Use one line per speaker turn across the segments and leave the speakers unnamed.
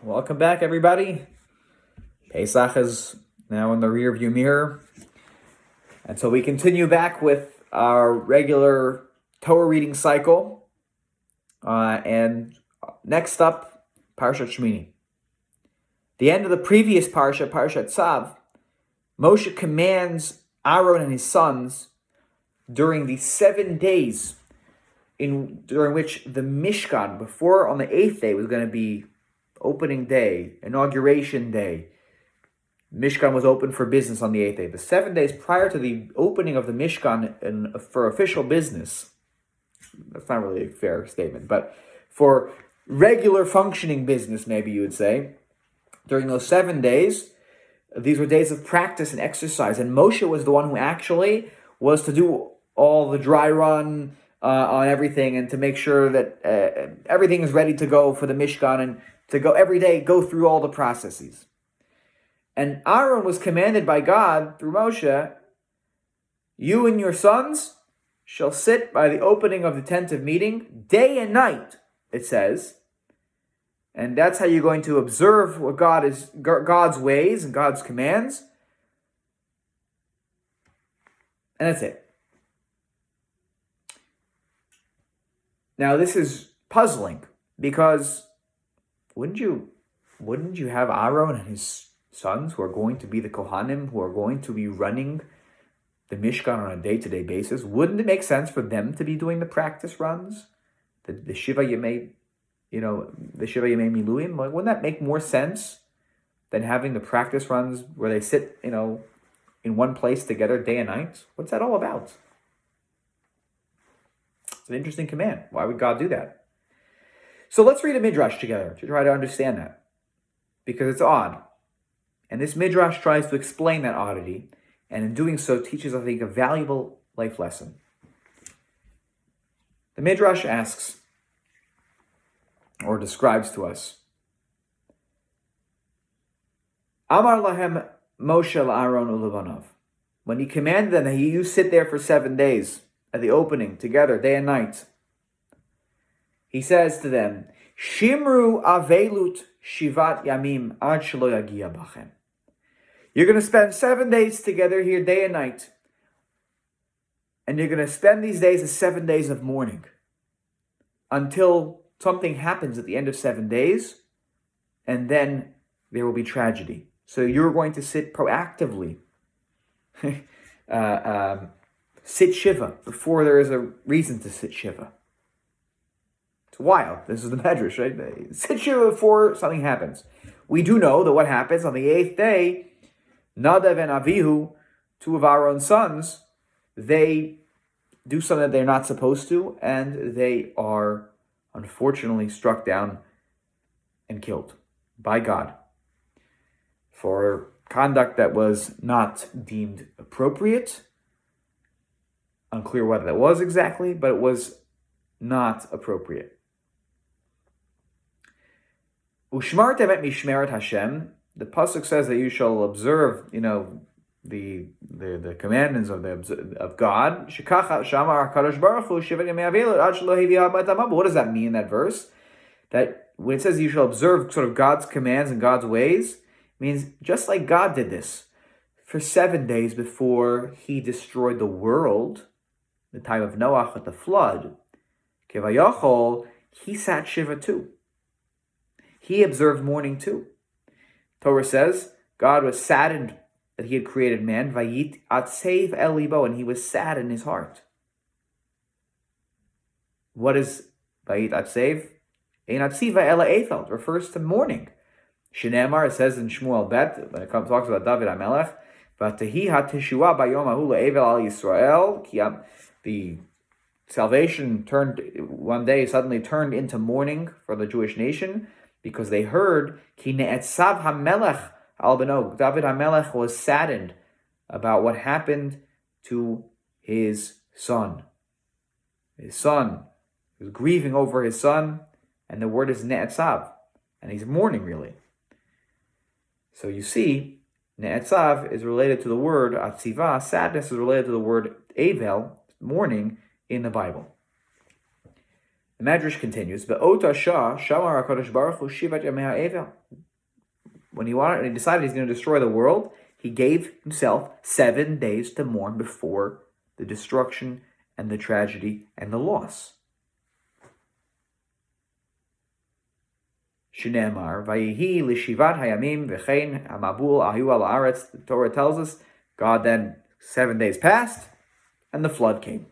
Welcome back, everybody. Pesach is now in the rearview mirror. And so we continue back with our regular Torah reading cycle. And next up, Parshat Shemini. The end of the previous Parsha, Parshat Tzav, Moshe commands Aaron and his sons during the 7 days during which the Mishkan, before on the 8th day, was going to be opening day, inauguration day. Mishkan was open for business on the 8th day. The 7 days prior to the opening of the Mishkan for official business, that's not really a fair statement, but for regular functioning business, maybe you would say, during those 7 days, these were days of practice and exercise. And Moshe was the one who actually was to do all the dry run on everything and to make sure that everything is ready to go for the Mishkan and to go every day, go through all the processes. And Aaron was commanded by God through Moshe, you and your sons shall sit by the opening of the tent of meeting day and night, it says. And that's how you're going to observe what God's ways and God's commands. And that's it. Now this is puzzling because wouldn't you have Aaron and his sons who are going to be the Kohanim, who are going to be running the Mishkan on a day-to-day basis? Wouldn't it make sense for them to be doing the practice runs? The Shiva Yemei, the Shiva Yemei Miluim? Like, wouldn't that make more sense than having the practice runs where they sit, in one place together day and night? What's that all about? It's an interesting command. Why would God do that? So let's read a Midrash together to try to understand that, because it's odd. And this Midrash tries to explain that oddity, and in doing so teaches, I think, a valuable life lesson. The Midrash asks, or describes to us, Amar lahem Moshe Aaron ulevanav. When he commanded them that you sit there for 7 days at the opening together, day and night, he says to them, Shimru avelut shivat yamim ad shelo yagia bachem. You're going to spend 7 days together here, day and night. And you're going to spend these days as 7 days of mourning until something happens at the end of 7 days, and then there will be tragedy. So you're going to sit proactively, sit Shiva before there is a reason to sit Shiva. It's wild. This is the Midrash, right? Sit Shiva before something happens. We do know that what happens on the 8th day, Nadav and Avihu, two of our own sons, they do something that they're not supposed to, and they are unfortunately struck down and killed by God for conduct that was not deemed appropriate. Unclear what that was exactly, but it was not appropriate. Ushmartem et mishmeret Hashem. The pasuk says that you shall observe, the commandments of God. What does that mean, that verse? That when it says you shall observe sort of God's commands and God's ways, means just like God did this for 7 days before he destroyed the world, the time of Noah with the flood, Kevayachol, he sat Shiva too. He observed mourning too. Torah says God was saddened that he had created man, Vayit atsev el libo, and he was sad in his heart. What is Vayit atsev? Ein atziva ela eifel, refers to mourning. Shenemar, it says in Shmuel Bet, when it talks about David HaMelech, V'tehi ha'teshua bayom hahu le'evel al Yisrael, the salvation suddenly turned into mourning for the Jewish nation, because they heard ki ne'etzav hamelech al beno. David HaMelech was saddened about what happened to his son. His son was grieving over his son, and the word is ne'etzav, and he's mourning really. So you see, ne'etzav is related to the word atziva. Sadness is related to the word avel, mourning, in the Bible. The Midrash continues, "Be'ota shah shamar HaKadosh Baruch Hu shivat yamei ha'evel." When he decided he's going to destroy the world, he gave himself 7 days to mourn before the destruction and the tragedy and the loss. Shneimar, Vayihi lishivat hayamim v'chein hamabul ahu al haaretz. The Torah tells us, God then, 7 days passed, and the flood came.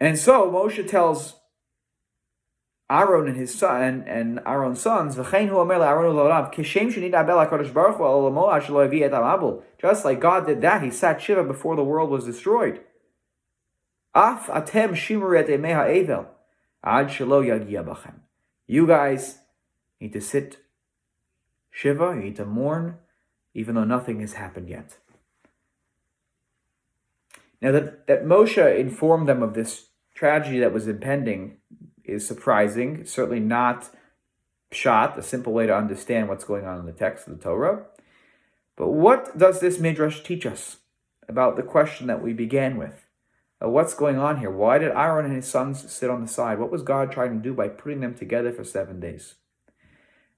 And so Moshe tells Aaron and his son and Aaron's sons, just like God did that, he sat Shiva before the world was destroyed. You guys need to sit Shiva, you need to mourn, even though nothing has happened yet. Now that Moshe informed them of this tragedy that was impending is surprising. It's certainly not pshat, a simple way to understand what's going on in the text of the Torah. But what does this Midrash teach us about the question that we began with? What's going on here? Why did Aaron and his sons sit on the side? What was God trying to do by putting them together for 7 days?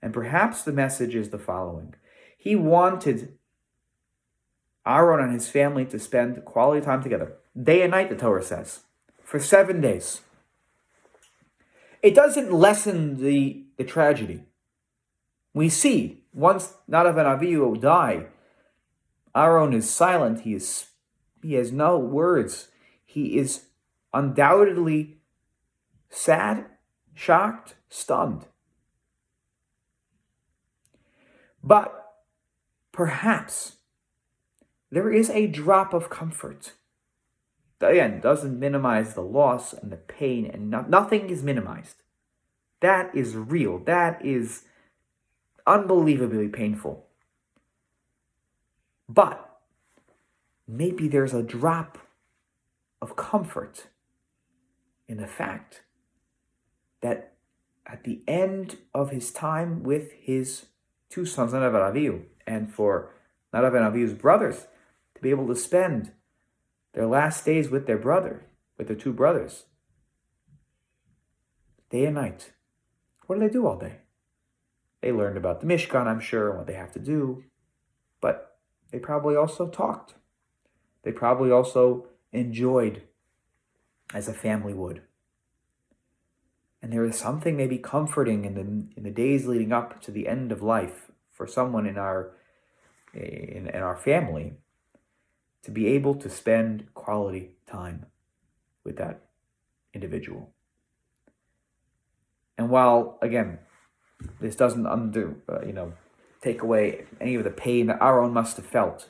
And perhaps the message is the following. He wanted Aaron and his family to spend quality time together, day and night, the Torah says, for 7 days. It doesn't lessen the tragedy. We see, once Nadav and Avihu die, Aaron is silent, he has no words. He is undoubtedly sad, shocked, stunned. But perhaps there is a drop of comfort. Again, doesn't minimize the loss and the pain, and nothing is minimized. That is real. That is unbelievably painful. But maybe there's a drop of comfort in the fact that at the end of his time with his two sons, Nadav and Avihu, and for Nadav and Avihu's brothers to be able to spend their last days with their two brothers, day and night. What do they do all day? They learned about the Mishkan, I'm sure, and what they have to do, but they probably also talked. They probably also enjoyed as a family would. And there is something maybe comforting in the days leading up to the end of life for someone in our family to be able to spend quality time with that individual. And while, again, this doesn't take away any of the pain that Aaron must have felt,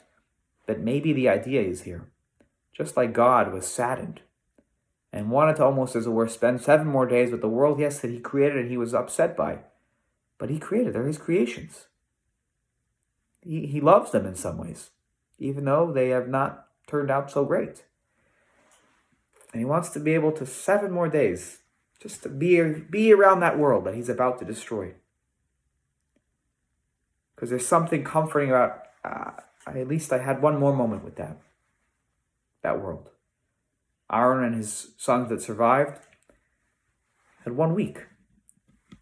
that maybe the idea is here, just like God was saddened and wanted to almost, as it were, spend 7 more days with the world, yes, that he created and he was upset by. But he created, they're his creations. He loves them in some ways, even though they have not turned out so great. And he wants to be able to 7 more days just to be around that world that he's about to destroy. Because there's something comforting about, at least I had one more moment with that world. Aaron and his sons that survived had 1 week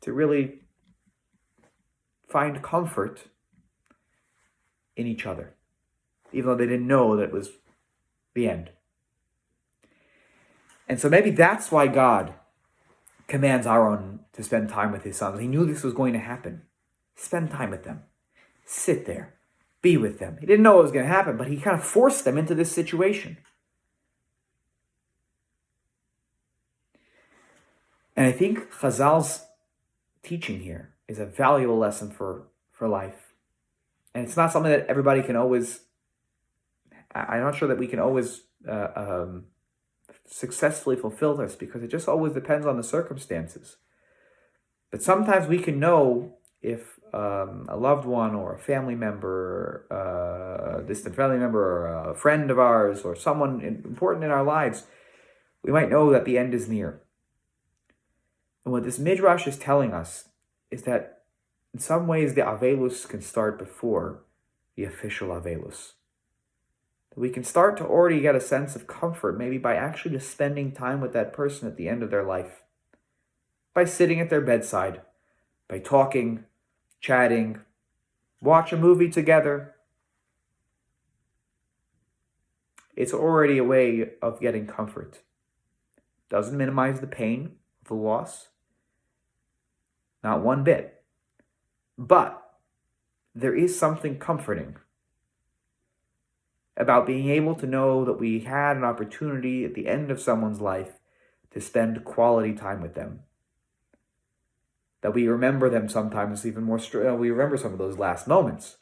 to really find comfort in each other, even though they didn't know that it was the end. And so maybe that's why God commands Aaron to spend time with his sons. He knew this was going to happen. Spend time with them. Sit there. Be with them. He didn't know what was going to happen, but he kind of forced them into this situation. And I think Chazal's teaching here is a valuable lesson for life. And it's not something that everybody can always, I'm not sure that we can always successfully fulfill this, because it just always depends on the circumstances. But sometimes we can know if a loved one or a family member, a distant family member, or a friend of ours, or someone important in our lives, we might know that the end is near. And what this Midrash is telling us is that in some ways the Avelus can start before the official Avelus. we can start to already get a sense of comfort, maybe by actually just spending time with that person at the end of their life, by sitting at their bedside, by talking, chatting, watch a movie together. It's already a way of getting comfort. Doesn't minimize the pain of the loss, not one bit. But there is something comforting about being able to know that we had an opportunity at the end of someone's life to spend quality time with them. That we remember them sometimes even more, we remember some of those last moments.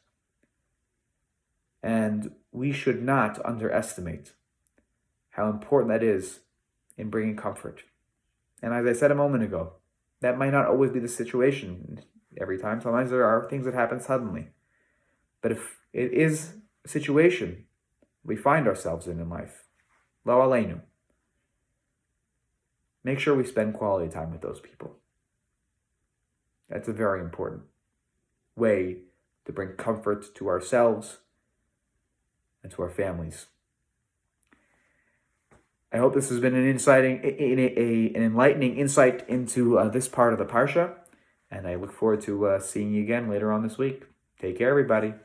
And we should not underestimate how important that is in bringing comfort. And as I said a moment ago, that might not always be the situation every time. Sometimes there are things that happen suddenly. But if it is a situation we find ourselves in life, lo aleinu, make sure we spend quality time with those people. That's a very important way to bring comfort to ourselves and to our families. I hope this has been an enlightening insight into this part of the Parsha, and I look forward to seeing you again later on this week. Take care, everybody.